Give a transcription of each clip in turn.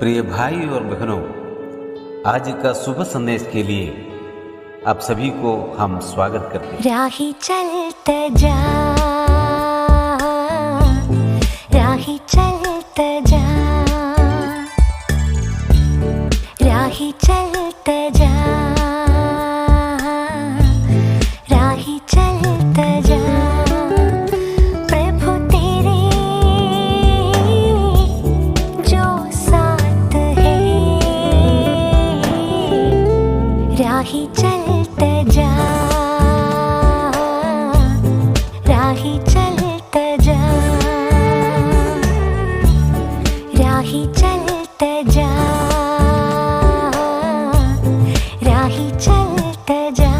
प्रिय भाई और बहनों, आज का शुभ संदेश के लिए आप सभी को हम स्वागत करते हैं। राही चलत जा, राही चलत जा, राही चलत जा, राही चलत जा। प्रभु तेरे जो साथ है, राही चलत जा, राही चलत जा, राही चलत जा, राही चलत जा।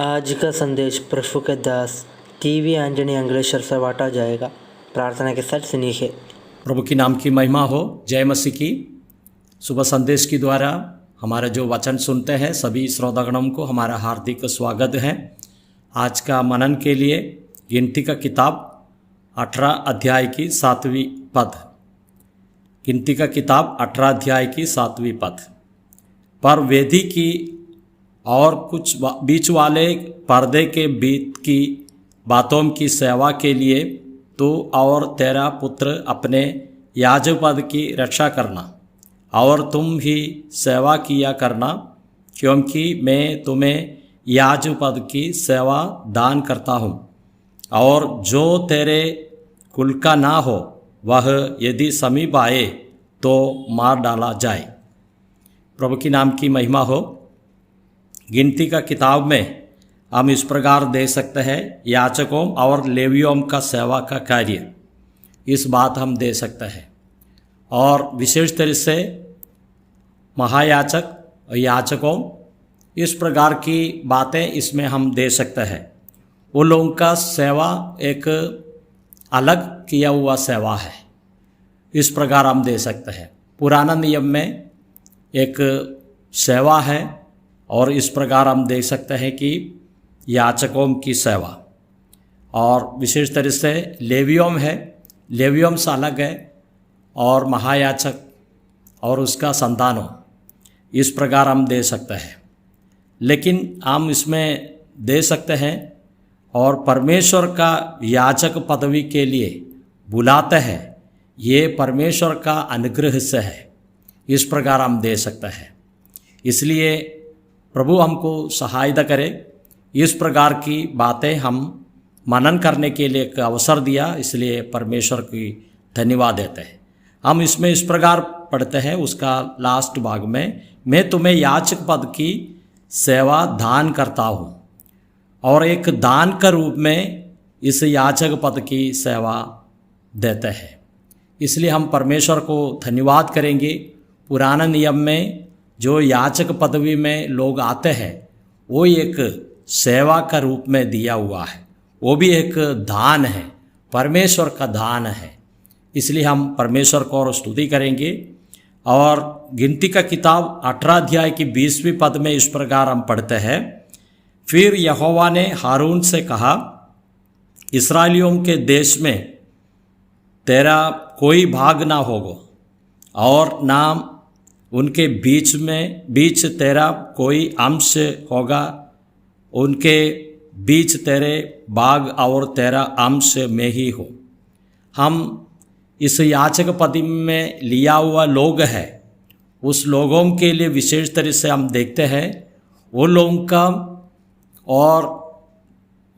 आज का संदेश प्रभु के दास टीवी आंजनी अंग्लेश्वर से बांटा जाएगा। प्रार्थना के साथ सुनिए। प्रभु की नाम की महिमा हो। जय मसीह की। सुबह संदेश के द्वारा हमारा जो वचन सुनते हैं सभी श्रोतागणों को हमारा हार्दिक स्वागत है। आज का मनन के लिए गिनती का किताब 18 अध्याय की 7वीं पद। गिनती का किताब 18 अध्याय की 7वीं पद। पर वेदी की और कुछ बीच वाले पर्दे के बीच की बातों की सेवा के लिए तू और तेरा पुत्र अपने याजपद की रक्षा करना और तुम ही सेवा किया करना, क्योंकि मैं तुम्हें याजपद की सेवा दान करता हूँ। और जो तेरे कुल का ना हो वह यदि समीप आए तो मार डाला जाए। प्रभु की नाम की महिमा हो। गिनती का किताब में हम इस प्रकार दे सकते हैं, याचकों और लेवियों का सेवा का कार्य, इस बात हम दे सकते हैं। और विशेष तरह से महायाचक और याचकों, इस प्रकार की बातें इसमें हम दे सकते हैं। वो लोगों का सेवा एक अलग किया हुआ सेवा है, इस प्रकार हम दे सकते हैं। पुराना नियम में एक सेवा है और इस प्रकार हम देख सकते हैं कि याचकों की सेवा। और विशेष तरह से लेवियों है, लेवियों से अलग है, और महायाचक और उसका संतानों, इस प्रकार हम दे सकते हैं। लेकिन हम इसमें दे सकते हैं और परमेश्वर का याचक पदवी के लिए बुलाते हैं, ये परमेश्वर का अनुग्रह से है, इस प्रकार हम दे सकते हैं। इसलिए प्रभु हमको सहायता करे, इस प्रकार की बातें हम मनन करने के लिए एक अवसर दिया, इसलिए परमेश्वर की धन्यवाद देते हैं। हम इसमें इस प्रकार पढ़ते हैं उसका लास्ट भाग में, मैं तुम्हें याचक पद की सेवा दान करता हूँ। और एक दान का रूप में इस याचक पद की सेवा देते हैं। इसलिए हम परमेश्वर को धन्यवाद करेंगे। पुराना नियम में जो याचक पदवी में लोग आते हैं वो एक सेवा का रूप में दिया हुआ है, वो भी एक दान है, परमेश्वर का दान है। इसलिए हम परमेश्वर को और स्तुति करेंगे। और गिनती का किताब 18 अध्याय की 20वीं पद में इस प्रकार हम पढ़ते हैं, फिर यहोवा ने हारून से कहा, इस्राएलियों के देश में तेरा कोई भाग ना होगा और ना उनके बीच तेरा कोई अंश होगा, उनके बीच तेरे भाग और तेरा अंश में ही हो। हम इस याचक पद में लिया हुआ लोग हैं, उस लोगों के लिए विशेष तरह से हम देखते हैं वो लोगों का, और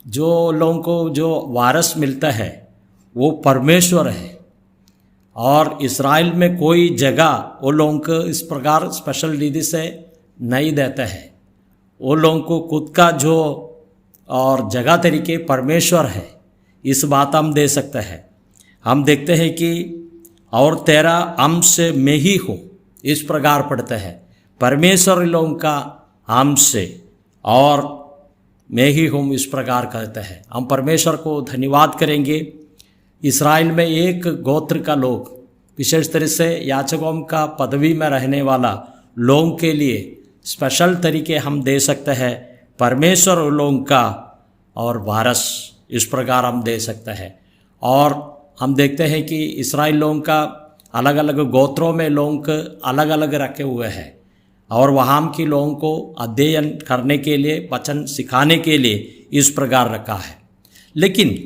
जो लोगों को जो वारस मिलता है वो परमेश्वर है। और इस्राएल में कोई जगह वो लोगों को इस प्रकार स्पेशल रीति से नहीं देता है। वो लोगों को खुद का जो और जगह तरीके परमेश्वर है, इस बात हम दे सकते हैं। हम देखते हैं कि और तेरा अंश में ही हो, इस प्रकार पढ़ते हैं, परमेश्वर लोगों का अंश और मैं ही हूँ, इस प्रकार कहते हैं। हम परमेश्वर को धन्यवाद करेंगे। इस्राएल में एक गोत्र का लोग, विशेष तरह से याचकों का पदवी में रहने वाला लोगों के लिए स्पेशल तरीके हम दे सकते हैं, परमेश्वर लोगों का और वारस, इस प्रकार हम दे सकते हैं। और हम देखते हैं कि इस्राएल लोगों का अलग अलग गोत्रों में लोगों को अलग अलग रखे हुए हैं और वहाँ के लोगों को अध्ययन करने के लिए वचन सिखाने के लिए इस प्रकार रखा है। लेकिन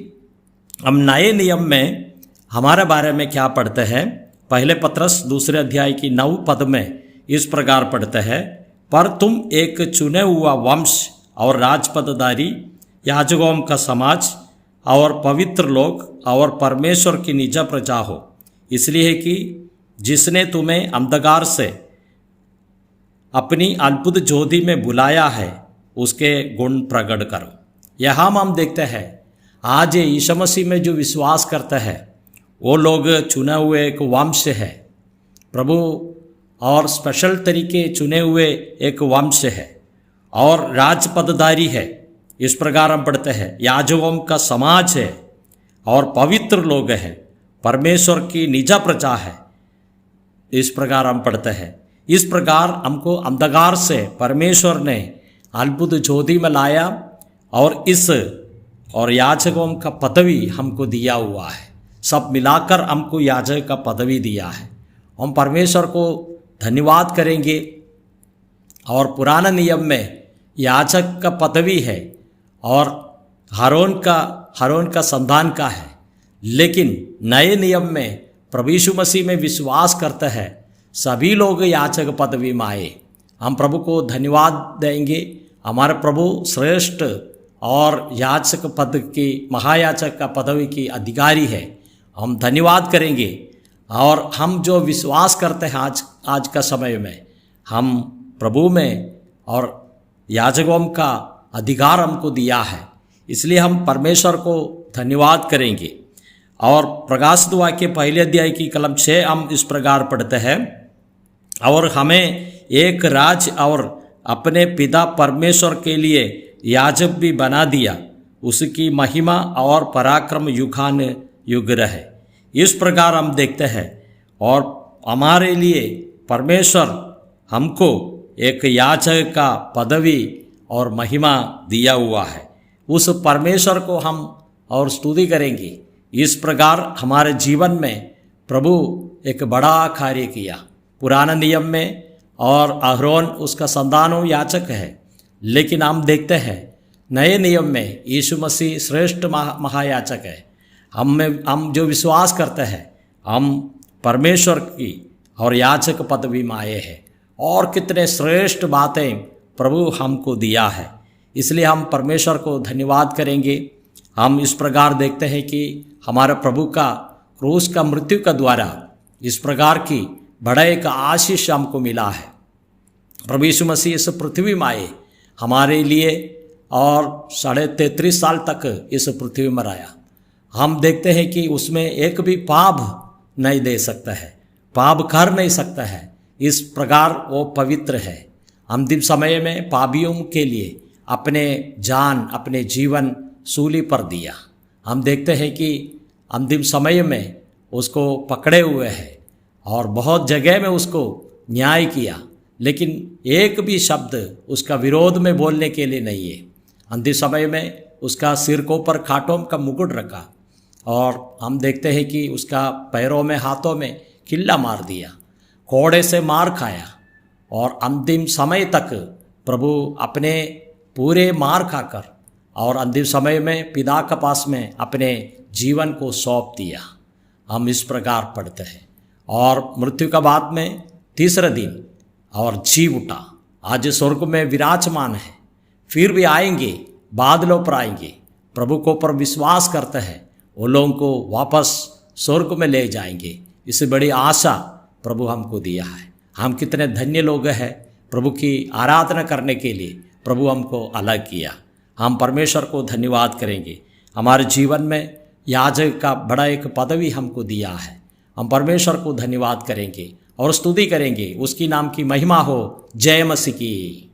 हम नए नियम में हमारे बारे में क्या पढ़ते हैं? पहले पत्रस 2 अध्याय की 9 पद में इस प्रकार पढ़ते हैं, पर तुम एक चुने हुआ वंश और राजपदधारी, याजकों का समाज और पवित्र लोग और परमेश्वर की निज प्रजा हो, इसलिए कि जिसने तुम्हें अंधकार से अपनी अद्भुत ज्योति में बुलाया है उसके गुण प्रकट करो। यहाँ हम देखते हैं आज यीशु मसीह में जो विश्वास करते हैं वो लोग चुने हुए एक वंश है, प्रभु और स्पेशल तरीके चुने हुए एक वंश है और राजपदधारी है। इस प्रकार हम पढ़ते हैं, याजकों का समाज है और पवित्र लोग हैं, परमेश्वर की निज प्रजा है। इस प्रकार हम पढ़ते हैं। इस प्रकार हमको अंधकार से परमेश्वर ने अद्भुत ज्योति में लाया और याजकों का पदवी हमको दिया हुआ है। सब मिलाकर हमको याजक का पदवी दिया है। हम परमेश्वर को धन्यवाद करेंगे। और पुराने नियम में याजक का पदवी है और हारून का संतान का है, लेकिन नए नियम में प्रभु यीशु मसीह में विश्वास करते हैं सभी लोग याजक पदवी में आए। हम प्रभु को धन्यवाद देंगे। हमारे प्रभु श्रेष्ठ और याजक पद की महायाजक का पदवी की अधिकारी है। हम धन्यवाद करेंगे। और हम जो विश्वास करते हैं आज का समय में हम प्रभु में और याजकों का अधिकार हमको दिया है, इसलिए हम परमेश्वर को धन्यवाद करेंगे। और प्रकाशित वाक्य 1 अध्याय की कलम 6 हम इस प्रकार पढ़ते हैं, और हमें एक राज और अपने पिता परमेश्वर के लिए याजक भी बना दिया, उसकी महिमा और पराक्रम युगान युग रहे। इस प्रकार हम देखते हैं और हमारे लिए परमेश्वर हमको एक याजक का पदवी और महिमा दिया हुआ है। उस परमेश्वर को हम और स्तुति करेंगे। इस प्रकार हमारे जीवन में प्रभु एक बड़ा कार्य किया। पुराने नियम में और अहरोन उसका संतान याजक है, लेकिन हम देखते हैं नए नियम में यीशु मसीह श्रेष्ठ महायाजक है। हम जो विश्वास करते हैं हम परमेश्वर की और याजक पदवी में आए हैं, और कितने श्रेष्ठ बातें प्रभु हमको दिया है, इसलिए हम परमेश्वर को धन्यवाद करेंगे। हम इस प्रकार देखते हैं कि हमारे प्रभु का क्रूस का मृत्यु का द्वारा इस प्रकार की बड़ा एक आशीष हमको मिला है। प्रभु यीशु मसीह इस पृथ्वी में आए हमारे लिए और 33.5 साल तक इस पृथ्वी में रहा। हम देखते हैं कि उसमें एक भी पाप नहीं दे सकता है, पाप कर नहीं सकता है। इस प्रकार वो पवित्र है। अंतिम समय में पापियों के लिए अपने जान अपने जीवन सूली पर दिया। हम देखते हैं कि अंतिम समय में उसको पकड़े हुए हैं और बहुत जगह में उसको न्याय किया, लेकिन एक भी शब्द उसका विरोध में बोलने के लिए नहीं है। अंतिम समय में उसका सिर को पर खाटों का मुकुट रखा और हम देखते हैं कि उसका पैरों में हाथों में किल्ला मार दिया, कोड़े से मार खाया, और अंतिम समय तक प्रभु अपने पूरे मार खाकर और अंतिम समय में पिता के पास में अपने जीवन को सौंप दिया। हम इस प्रकार पढ़ते हैं। और मृत्यु का बाद में तीसरे दिन और जी उठा, आज स्वर्ग में विराजमान है, फिर भी आएंगे, बादलों पर आएंगे। प्रभु को पर विश्वास करते हैं वो लोगों को वापस स्वर्ग में ले जाएंगे। इससे बड़ी आशा प्रभु हमको दिया है। हम कितने धन्य लोग हैं, प्रभु की आराधना करने के लिए प्रभु हमको अलग किया। हम परमेश्वर को धन्यवाद करेंगे। हमारे जीवन में याजक का बड़ा एक पदवी हमको दिया है। हम परमेश्वर को धन्यवाद करेंगे और स्तुति करेंगे। उसकी नाम की महिमा हो। जय मसीह की।